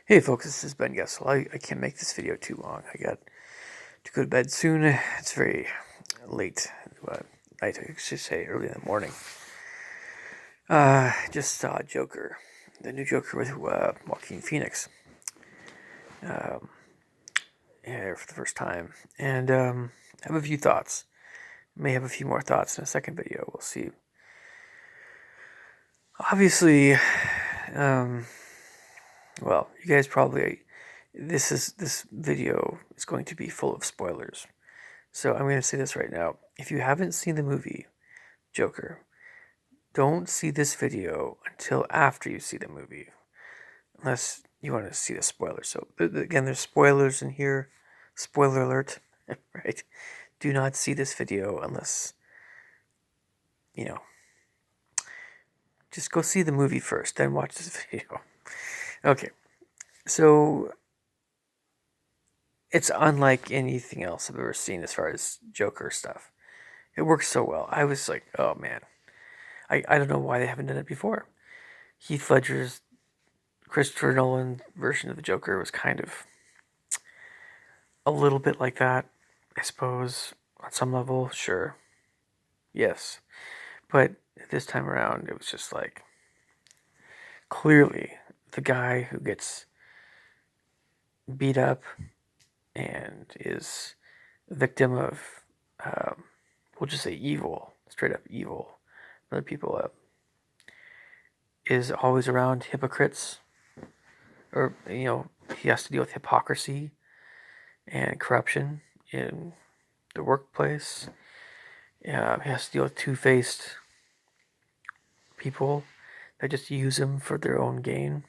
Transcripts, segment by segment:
Hey folks, this is Ben Gessel. I can't make this video too long. I got to go to bed soon. It's very late night, I should say, early in the morning. Just saw Joker, the new Joker with Joaquin Phoenix, um, yeah, for the first time, and I have a few thoughts. May have a few more thoughts in a second video. We'll see. Obviously, um, well, you guys probably this video is going to be full of spoilers. So I'm going to say this right now. If you haven't seen the movie Joker, don't see this video until after you see the movie, unless you want to see the spoilers. So again, there's spoilers in here. Spoiler alert, right? Do not see this video unless, you know, just go see the movie first, then watch this video. Okay, so it's unlike anything else I've ever seen as far as Joker stuff. It works so well. I was like, oh man, I don't know why they haven't done it before. Heath Ledger's Christopher Nolan version of the Joker was kind of a little bit like that, I suppose, on some level, sure. Yes. But this time around, it was just like clearly the guy who gets beat up and is a victim of, we'll just say evil, straight up evil, other people is always around hypocrites, or, he has to deal with hypocrisy and corruption in the workplace. He has to deal with two-faced people that just use him for their own gain.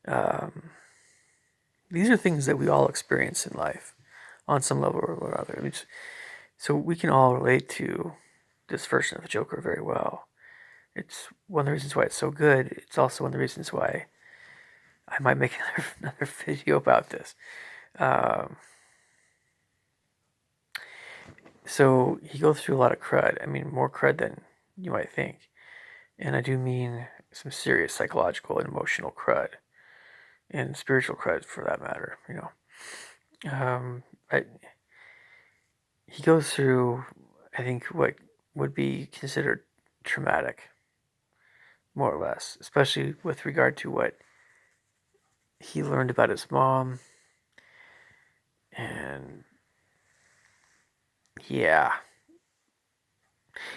Um, these are things that we all experience in life on some level or other. So we can all relate to this version of the Joker very well. It's one of the reasons why it's so good. It's also one of the reasons why I might make another video about this. Um, so he goes through a lot of crud. I mean, more crud than you might think. And I do mean some serious psychological and emotional crud, and spiritual crud for that matter. Um, I, he goes through, I think, what would be considered traumatic, more or less, especially with regard to what he learned about his mom. And yeah,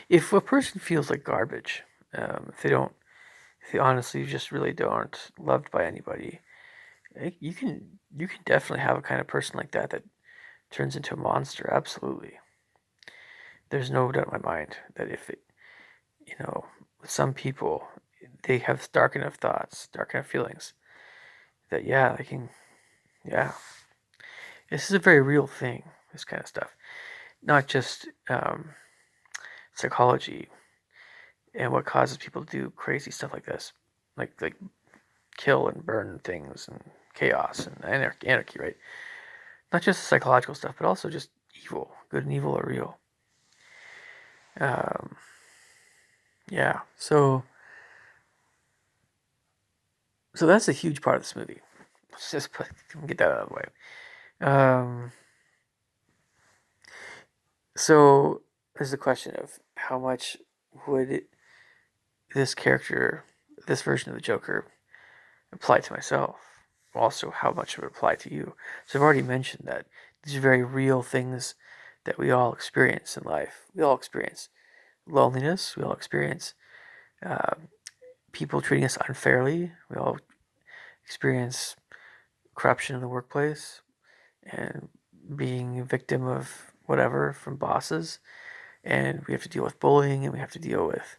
if a person feels like garbage, if they honestly just really don't loved by anybody, you can definitely have a kind of person like that turns into a monster. Absolutely, there's no doubt in my mind that if it, with some people, they have dark enough thoughts, dark enough feelings that yeah, they can, yeah. This is a very real thing. This kind of stuff, not just psychology and what causes people to do crazy stuff like this, like kill and burn things and chaos and anarchy, right? Not just psychological stuff, but also just evil. Good and evil are real. Um, yeah. So that's a huge part of this movie. Let's just get that out of the way. Um, so there's the question of how much would this character, this version of the Joker, apply to myself? Also, how much would it apply to you? So I've already mentioned that these are very real things that we all experience in life. We all experience loneliness. We all experience uh, people treating us unfairly. We all experience corruption in the workplace and being a victim of whatever from bosses. And we have to deal with bullying, and we have to deal with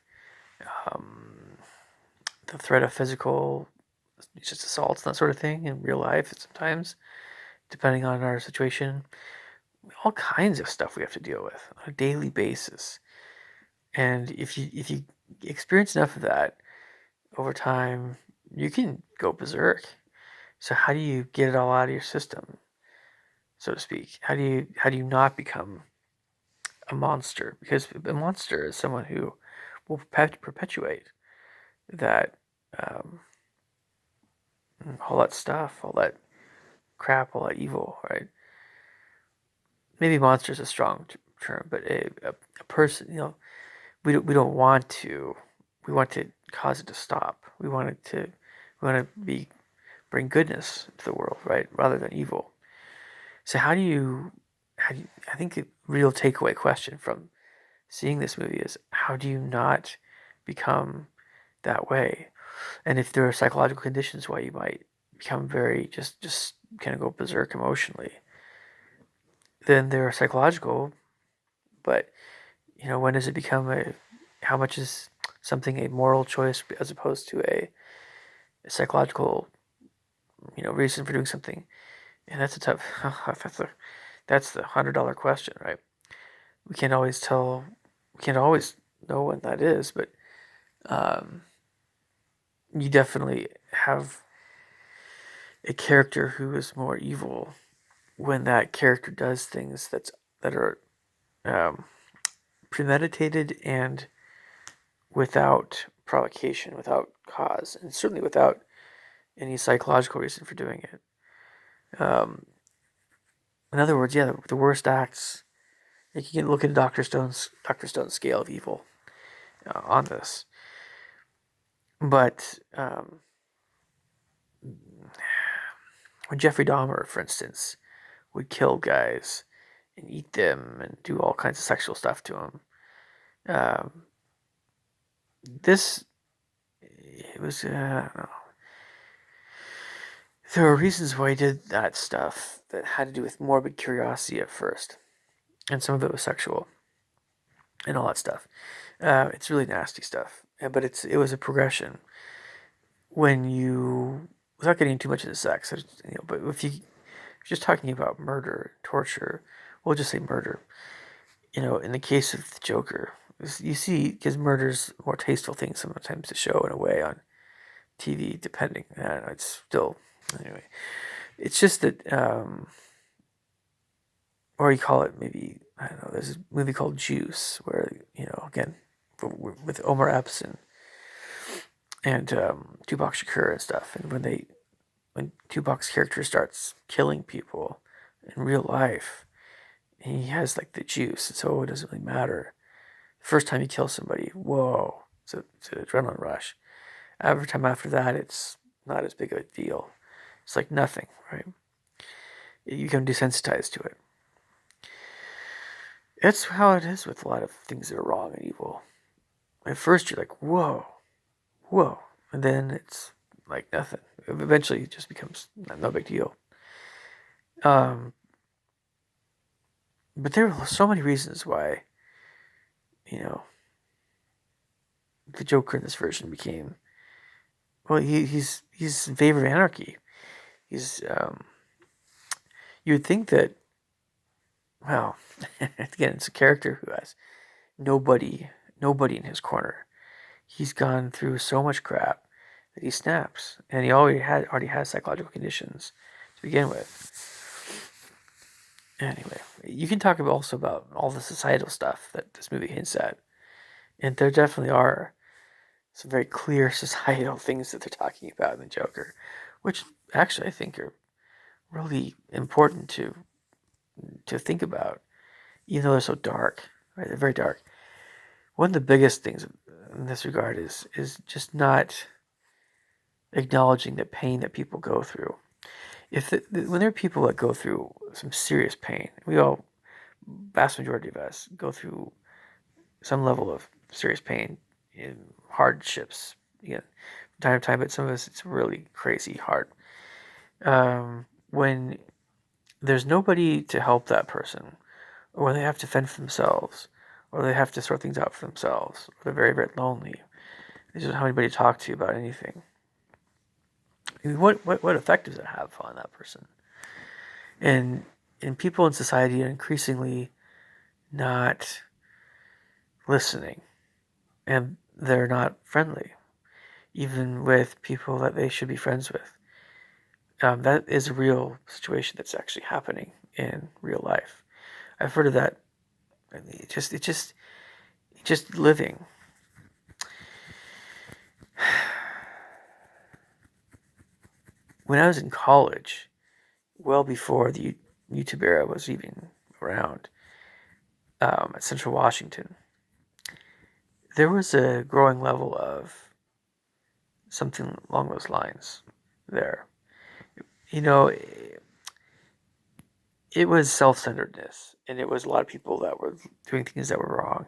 um, the threat of physical just assaults and that sort of thing in real life sometimes, depending on our situation. All kinds of stuff we have to deal with on a daily basis. And if you experience enough of that over time, you can go berserk. So how do you get it all out of your system, so to speak? How do you not become a monster? Because a monster is someone who will perpetuate that um, all that stuff, all that crap, all that evil, right? Maybe monster is a strong term, but a person, we don't want to. We want to cause it to stop. We want to bring goodness to the world, right, rather than evil. So I think the real takeaway question from seeing this movie is how do you not become that way? And if there are psychological conditions why you might become very just kind of go berserk emotionally, then there are psychological. But when does it become a? How much is something a moral choice as opposed to a psychological reason for doing something? And that's a tough. That's the $100 question, right? We can't always tell. We can't always know when that is, but um, you definitely have a character who is more evil when that character does things that are um, premeditated and without provocation, without cause, and certainly without any psychological reason for doing it. In other words, yeah, the worst acts. You can look at Doctor Stone's scale of evil on this, but when Jeffrey Dahmer, for instance, would kill guys and eat them and do all kinds of sexual stuff to them, um, this it was I don't know. There were reasons why he did that stuff that had to do with morbid curiosity at first, and some of it was sexual and all that stuff. It's really nasty stuff, but it was a progression when you, without getting too much into sex, but if you're just talking about murder, torture, we'll just say murder. In the case of the Joker, you see, because murder's a more tasteful thing sometimes to show in a way on TV, depending. I don't know, it's still anyway. It's just that, or you call it maybe I don't know. There's a movie called Juice where again with Omar Epps and Tupac Shakur and stuff, and when Tupac's character starts killing people in real life, he has like the juice, so it doesn't really matter. The first time you kill somebody, whoa, it's an adrenaline rush. Every time after that, it's not as big of a deal. It's like nothing, right? You become desensitized to it. That's how it is with a lot of things that are wrong and evil. At first, you're like, whoa, whoa, and then it's like nothing. Eventually, it just becomes no big deal. Um, but there are so many reasons why, you know, the Joker in this version became. Well, he's in favor of anarchy. He's you would think that. Well, again, it's a character who has nobody in his corner. He's gone through so much crap that he snaps, and he already has psychological conditions to begin with. Anyway, you can talk also about all the societal stuff that this movie hints at, and there definitely are some very clear societal things that they're talking about in the Joker, which actually I think are really important to think about, even though they're so dark. Right, they're very dark. One of the biggest things in this regard is just not acknowledging the pain that people go through. When there are people that go through some serious pain, vast majority of us, go through some level of serious pain in hardships. Again, from time to time, but some of us it's really crazy hard. When there's nobody to help that person, or when they have to fend for themselves, or they have to sort things out for themselves, or they're very, very lonely. They just don't have anybody to talk to about anything. I mean, what effect does it have on that person? And people in society are increasingly not listening, and they're not friendly, even with people that they should be friends with. That is a real situation that's actually happening in real life. I've heard of that. I mean, just living. when I was in college, well before the YouTube era was even around, at Central Washington, there was a growing level of something along those lines there. You know, it was self-centeredness, and it was a lot of people that were doing things that were wrong,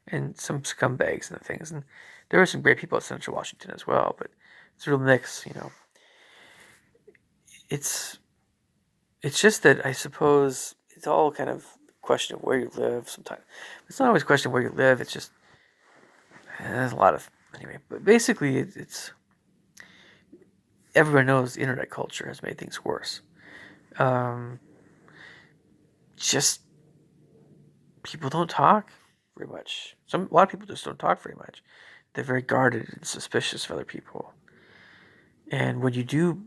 and some scumbags and things. And there were some great people at Central Washington as well, but it's a real mix. It's it's just that I suppose it's all kind of a question of where you live. Sometimes it's not always a question of where you live. It's just there's a lot of anyway. But basically, it's everyone knows internet culture has made things worse. Um, just people don't talk very much. A lot of people just don't talk very much. They're very guarded and suspicious of other people. And when you do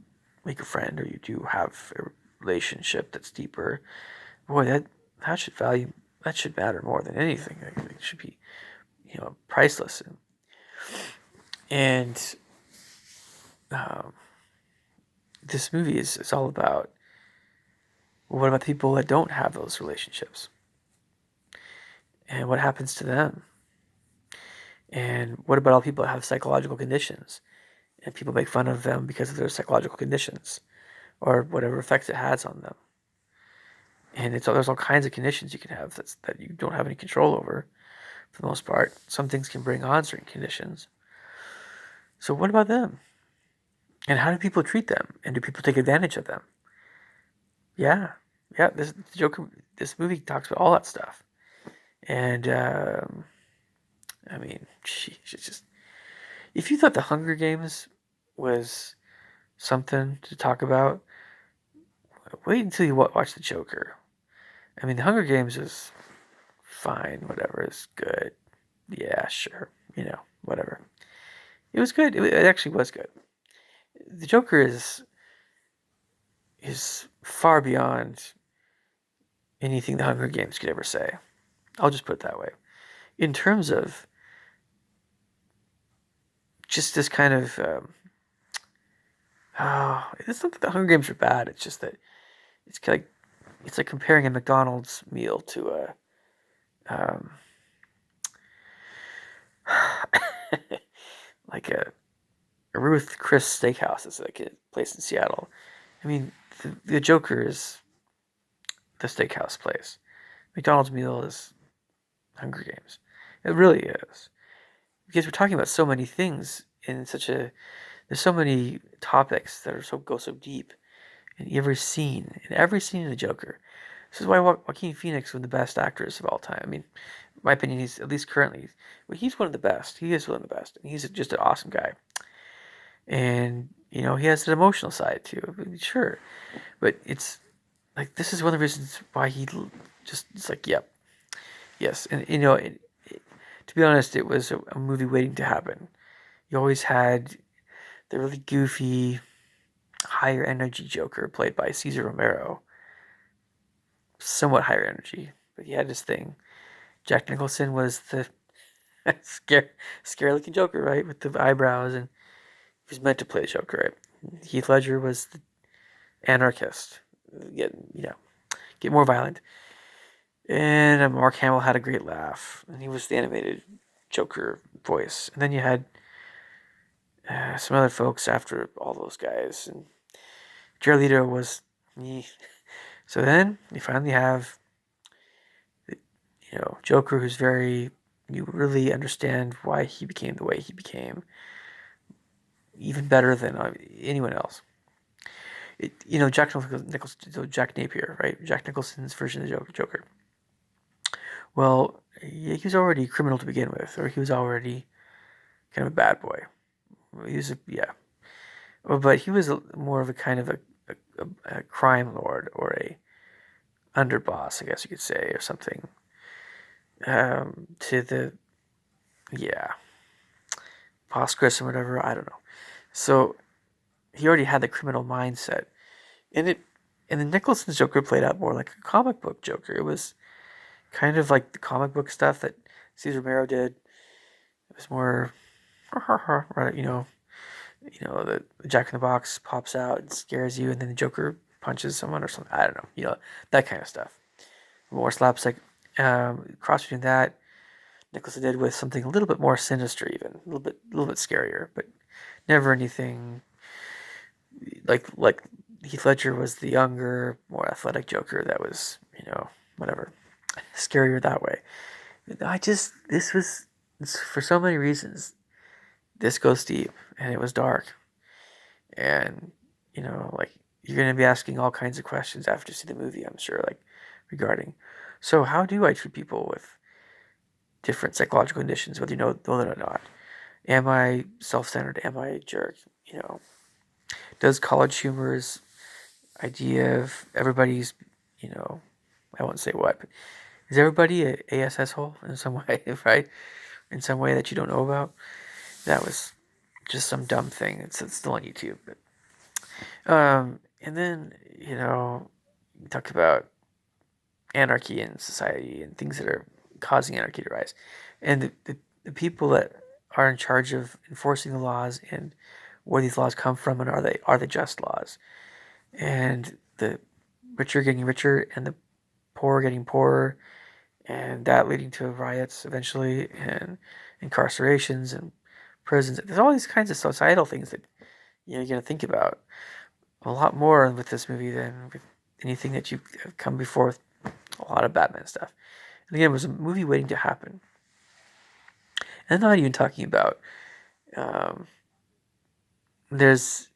make a friend or you do have a relationship that's deeper, boy, that should matter more than anything. It should be priceless. And um, this movie is all about, well, what about the people that don't have those relationships, and what happens to them, and what about all people that have psychological conditions, and people make fun of them because of their psychological conditions or whatever effects it has on them. And there's all kinds of conditions you can have that you don't have any control over for the most part. Some things can bring on certain conditions. So what about them? And how do people treat them? And do people take advantage of them? Yeah, yeah. This movie talks about all that stuff. And I mean, it's just if you thought the Hunger Games was something to talk about, wait until you watch the Joker. I mean, the Hunger Games is fine, whatever, it's good. Yeah, sure, whatever. It was good. It actually was good. The Joker is far beyond anything the Hunger Games could ever say. I'll just put it that way. In terms of just this kind of, it's not that the Hunger Games are bad. It's just that it's like comparing a McDonald's meal to um, like a Ruth Chris Steakhouse. It's like a place in Seattle. I mean, the Joker is the steakhouse place. McDonald's meal is Hunger Games. It really is. Because we're talking about so many things in there's so many topics that go so deep in every scene in the Joker. This is why Joaquin Phoenix is one of the best actors of all time. I mean, in my opinion, he's at least currently, well, he's one of the best. He is one of the best, and he's just an awesome guy. And he has an emotional side too. I mean, sure, but it's like this is one of the reasons why he just it's like, yep, yes, and to be honest, it was a movie waiting to happen. You always had the really goofy, higher energy Joker played by Cesar Romero, somewhat higher energy, but he had his thing. Jack Nicholson was the scary looking Joker, right, with the eyebrows, and he was meant to play the Joker, right? Heath Ledger was the anarchist, get more violent, and Mark Hamill had a great laugh, and he was the animated Joker voice, and then you had some other folks after all those guys, and Jared Leto was me. So then you finally have, Joker, who's you really understand why he became the way he became, even better than anyone else. Jack Napier, right? Jack Nicholson's version of the Joker. Well, he was already a criminal to begin with, or he was already kind of a bad boy. Yeah. But he was more of a kind of a crime lord or a underboss, I guess you could say, or something. To the yeah, boss Chris or whatever. I don't know. So he already had the criminal mindset, and the Nicholson's Joker played out more like a comic book Joker. It was kind of like the comic book stuff that Cesar Romero did. It was more, right, the Jack in the Box pops out and scares you, and then the Joker punches someone or something. I don't know. That kind of stuff. More slapstick. Cross between that, Nicholson did with something a little bit more sinister, even a little bit scarier, but never anything like Heath Ledger was the younger, more athletic Joker that was, whatever, scarier that way. This was, for so many reasons, this goes deep, and it was dark, and, like, you're going to be asking all kinds of questions after you see the movie, I'm sure, like, regarding, so how do I treat people with different psychological conditions, whether you know it or not? Am I self-centered? Am I a jerk? Does college humor's idea of everybody's, I won't say what, but is everybody a ASS hole in some way, right? In some way that you don't know about? That was just some dumb thing. It's still on YouTube. And then, we talked about anarchy in society and things that are causing anarchy to rise. And the people that are in charge of enforcing the laws and where these laws come from, and are they just laws? And the richer getting richer and the poor getting poorer, and that leading to riots eventually, and incarcerations and prisons. There's all these kinds of societal things that you're going to think about a lot more with this movie than with anything that you have come before with a lot of Batman stuff. And again, it was a movie waiting to happen. And I'm not even talking about um, there's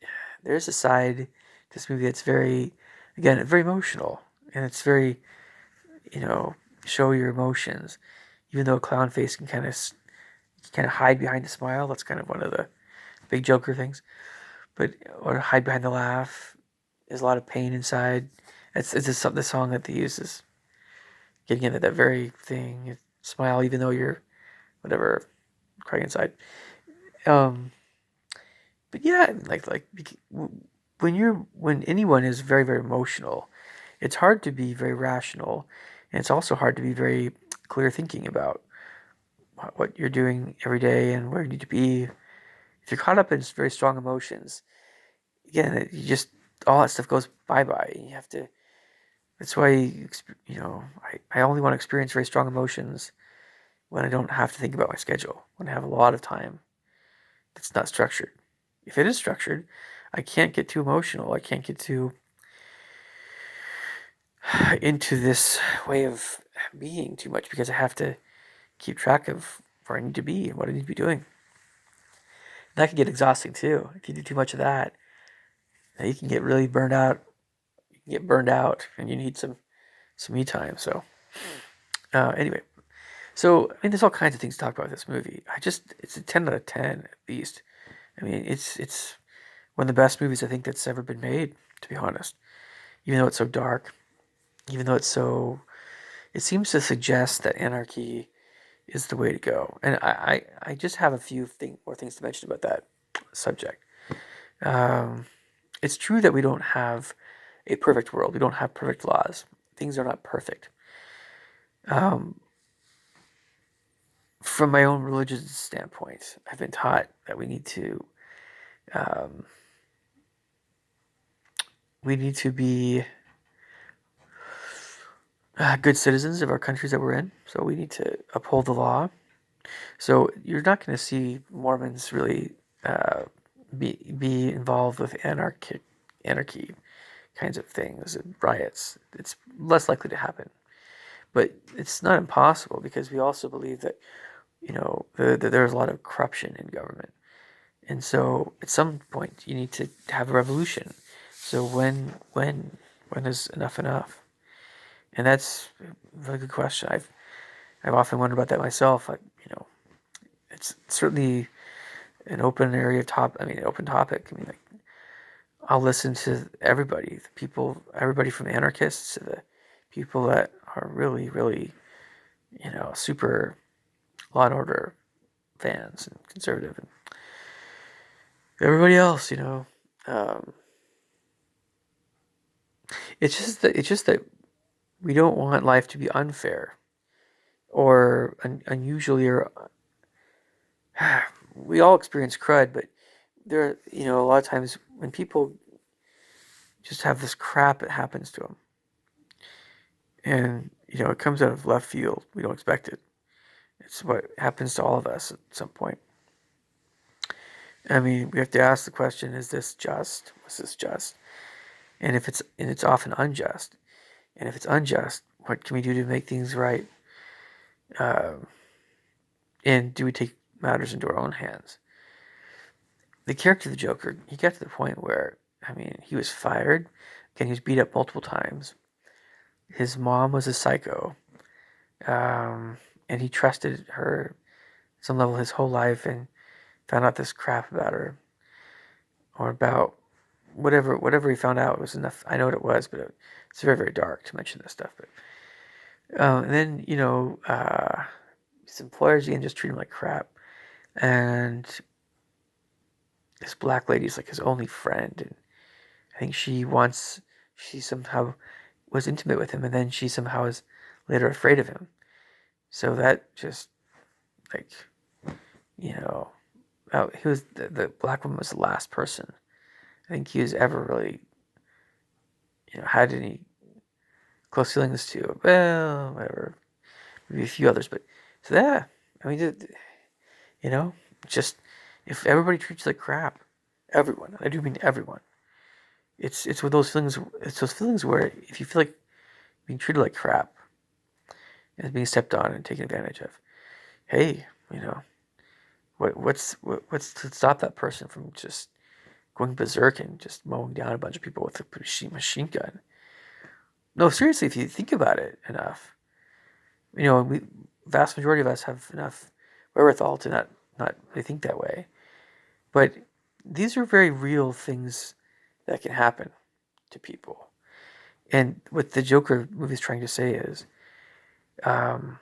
a side to this movie that's very emotional, and it's very, you know, show your emotions. Even though a clown face can kind of hide behind a smile, that's kind of one of the big Joker things. But or hide behind the laugh. There's a lot of pain inside. It's just the song that they use is getting into that very thing. You smile even though you're whatever crying inside. Um, but yeah, like when anyone is very very emotional, it's hard to be very rational, and it's also hard to be very clear thinking about what you're doing every day and where you need to be. If you're caught up in very strong emotions, again, you just all that stuff goes bye bye. You have to. That's why I only want to experience very strong emotions when I don't have to think about my schedule. When I have a lot of time that's not structured. If it is structured, I can't get too emotional. I can't get too into this way of being too much because I have to keep track of where I need to be and what I need to be doing. And that can get exhausting too. If you do too much of that, you can get really burned out. You can get burned out, and you need some me time. So anyway, so I mean, there's all kinds of things to talk about with this movie. It's a 10 out of 10 at least. I mean, it's one of the best movies I think that's ever been made. To be honest, even though it's so dark, even though it seems to suggest that anarchy is the way to go. And I just have a few more things to mention about that subject. Um, it's true that we don't have a perfect world. We don't have perfect laws. Things are not perfect. Um, from my own religious standpoint, I've been taught that um, we need to be good citizens of our countries that we're in. So we need to uphold the law. So you're not going to see Mormons really uh, be involved with anarchy kinds of things, riots. It's less likely to happen, but it's not impossible because we also believe that there's a lot of corruption in government, and so at some point you need to have a revolution. So when is enough enough? And that's a really good question. I've often wondered about that myself. It's certainly an open area top. I mean, an open topic. I mean, like, I'll listen to everybody from anarchists to the people that are really, really, super Law and Order fans and conservative and everybody else. Um, it's just that we don't want life to be unfair or unusually or we all experience crud, but there, a lot of times when people just have this crap that happens to them, and it comes out of left field, we don't expect it. It's what happens to all of us at some point. I mean, we have to ask the question: Is this just? Was this just? And if it's often unjust. And if it's unjust, what can we do to make things right? Um, and do we take matters into our own hands? The character of the Joker, he got to the point where, I mean, he was fired. Again, he was beat up multiple times. His mom was a psycho, and he trusted her some level his whole life, and found out this crap about her, or about whatever he found out was enough. I know what it was, but it's very, very dark to mention this stuff. But and then his employers again just treat him like crap, and this black lady's like his only friend, and I think she somehow was intimate with him, and then she somehow is later afraid of him. So that just like you know, he was the black woman was the last person I think he was ever really had any close feelings to. Well, whatever, maybe a few others, but so yeah, I mean, you know, just if everybody treats you like crap, everyone, I do mean everyone. It's with those feelings. It's those feelings where if you feel like being treated like crap and being stepped on and taken advantage of, hey, what's to stop that person from just going berserk and just mowing down a bunch of people with a machine gun? No, seriously, if you think about it enough, we vast majority of us have enough wherewithal to not really think that way. But these are very real things that can happen to people. And what the Joker movie is trying to say is, um,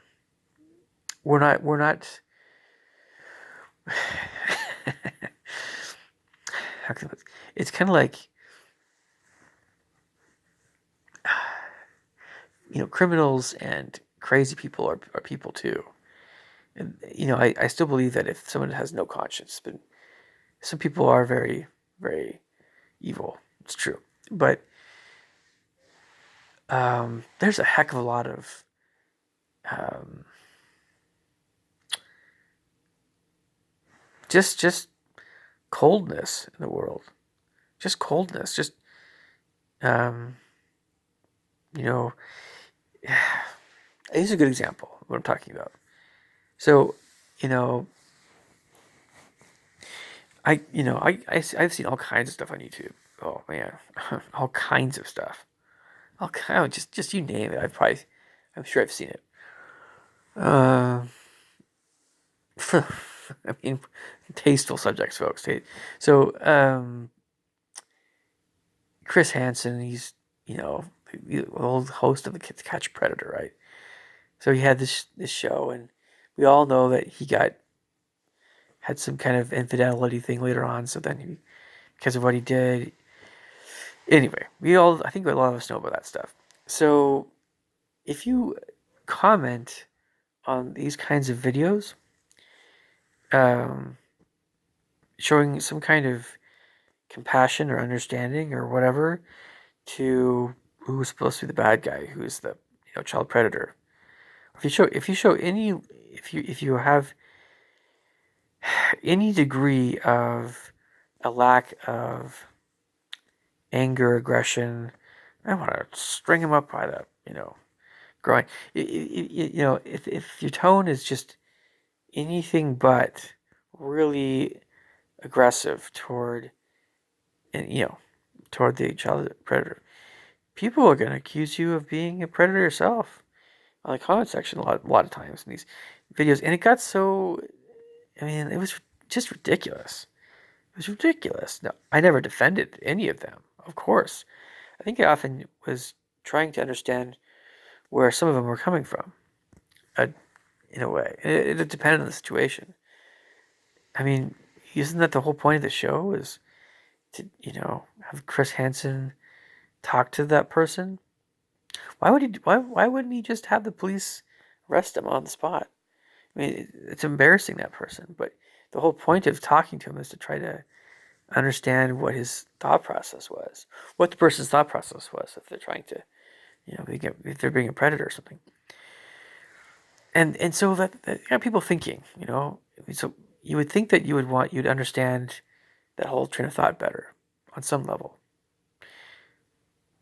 we're not. How can I, it's kind of like criminals and crazy people are people too. And I still believe that if someone has no conscience, but some people are very, very evil. It's true, but there's a heck of a lot of um, just coldness in the world. Just coldness. Just um, you know, here's a good example of what I'm talking about. So, you know, I've seen all kinds of stuff on YouTube. Oh man, all kinds of stuff. All kind, just you name it. I'm sure I've seen it. Uh, I mean, tasteful subjects, folks. So, Chris Hansen, he's the old host of the Kids Catch Predator, right? So he had this show, and we all know that he had some kind of infidelity thing later on. So then because of what he did, anyway, I think a lot of us know about that stuff. So if you comment on these kinds of videos, um, showing some kind of compassion or understanding or whatever to who's supposed to be the bad guy, who's the child predator. If you show any if you have any degree of a lack of anger, aggression, I want to string him up by the growing. If your tone is just anything but really aggressive and toward the child predator, people are going to accuse you of being a predator yourself on the comment section a lot of times in these videos. And it got so, I mean, it was just ridiculous. It was ridiculous. No, I never defended any of them, of course. I think I often was trying to understand where some of them were coming from, uh, in a way. It depended on the situation. I mean, isn't that the whole point of the show? Is to have Chris Hansen talk to that person? Why wouldn't he just have the police arrest him on the spot? I mean, it's embarrassing, that person, but the whole point of talking to him is to try to understand what his thought process was, what the person's thought process was if they're trying to, if they're being a predator or something. And so that got people thinking, So you would think that you'd understand that whole train of thought better on some level.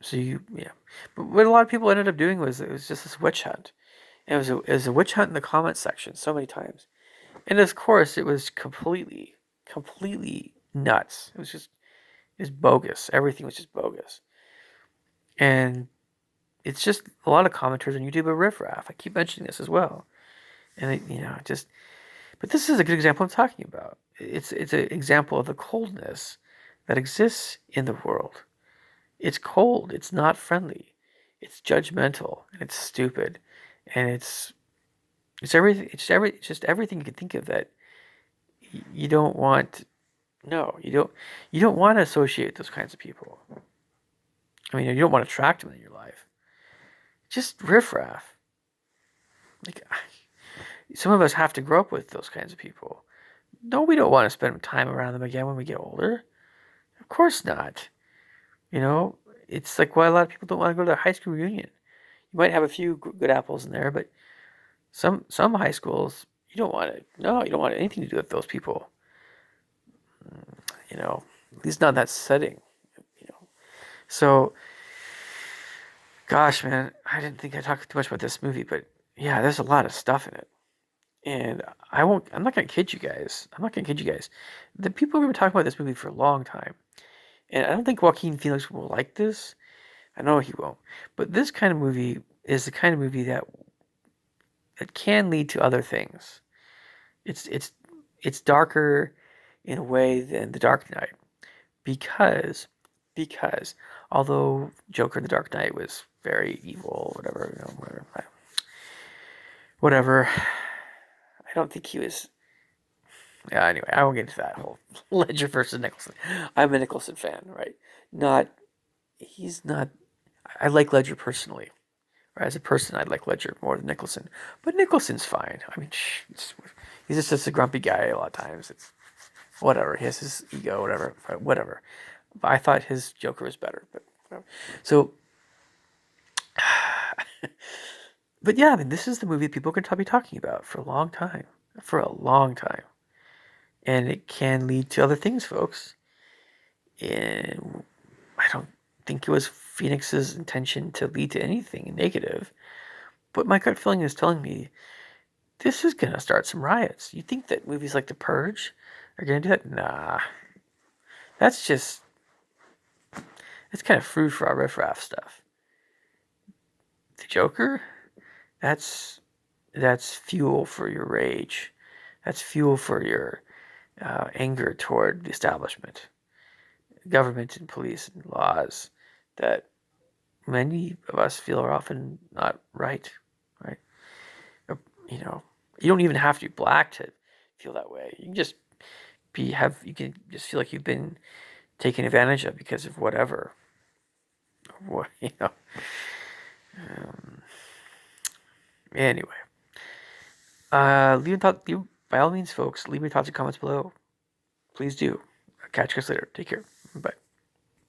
So yeah. But what a lot of people ended up doing was it was just this witch hunt. And it was a witch hunt in the comments section so many times. And of course, it was completely nuts. It was bogus. Everything was just bogus. And it's just a lot of commenters on YouTube are riffraff. I keep mentioning this as well. And but this is a good example I'm talking about. It's an example of the coldness that exists in the world. It's cold. It's not friendly. It's judgmental and it's stupid, and it's everything. It's just everything you can think of that you don't want. No, you don't want to associate those kinds of people. I mean, you don't want to attract them in your life. Just riffraff. Like some of us have to grow up with those kinds of people. No, we don't want to spend time around them again when we get older. Of course not. You know, it's like why a lot of people don't want to go to their high school reunion. You might have a few good apples in there, but some high schools you don't want to. No, you don't want anything to do with those people. At least not in that setting. You know, so gosh, man, I didn't think I talked too much about this movie, but yeah, there's a lot of stuff in it. And I won't. I'm not gonna kid you guys. I'm not gonna kid you guys. The people have been talking about this movie for a long time, and I don't think Joaquin Phoenix will like this. I know he won't. But this kind of movie is the kind of movie that can lead to other things. It's darker in a way than The Dark Knight because because although Joker in The Dark Knight was very evil, whatever. I don't think he was. Yeah, anyway, I won't get into that whole Ledger versus Nicholson. I'm a Nicholson fan, right? Not he's not. I like Ledger personally. Or as a person, I like Ledger more than Nicholson. But Nicholson's fine. I mean, he's just a grumpy guy a lot of times. It's whatever. He has his ego, whatever. But I thought his Joker was better. But whatever. So, but yeah, I mean, this is the movie people can be talking about for a long time. For a long time. And it can lead to other things, folks. And I don't think it was Phoenix's intention to lead to anything negative. But my gut feeling is telling me this is going to start some riots. You think that movies like The Purge are going to do that? Nah. That's just, it's kind of food for our riffraff stuff. The Joker, that's fuel for your rage. That's fuel for your anger toward the establishment, government and police and laws that many of us feel are often not right, right? You know, you don't even have to be black to feel that way. You can just you can just feel like you've been taken advantage of because of whatever. What Um, anyway, by all means, folks, leave your thoughts and comments below. Please do. I'll catch you guys later. Take care. Bye.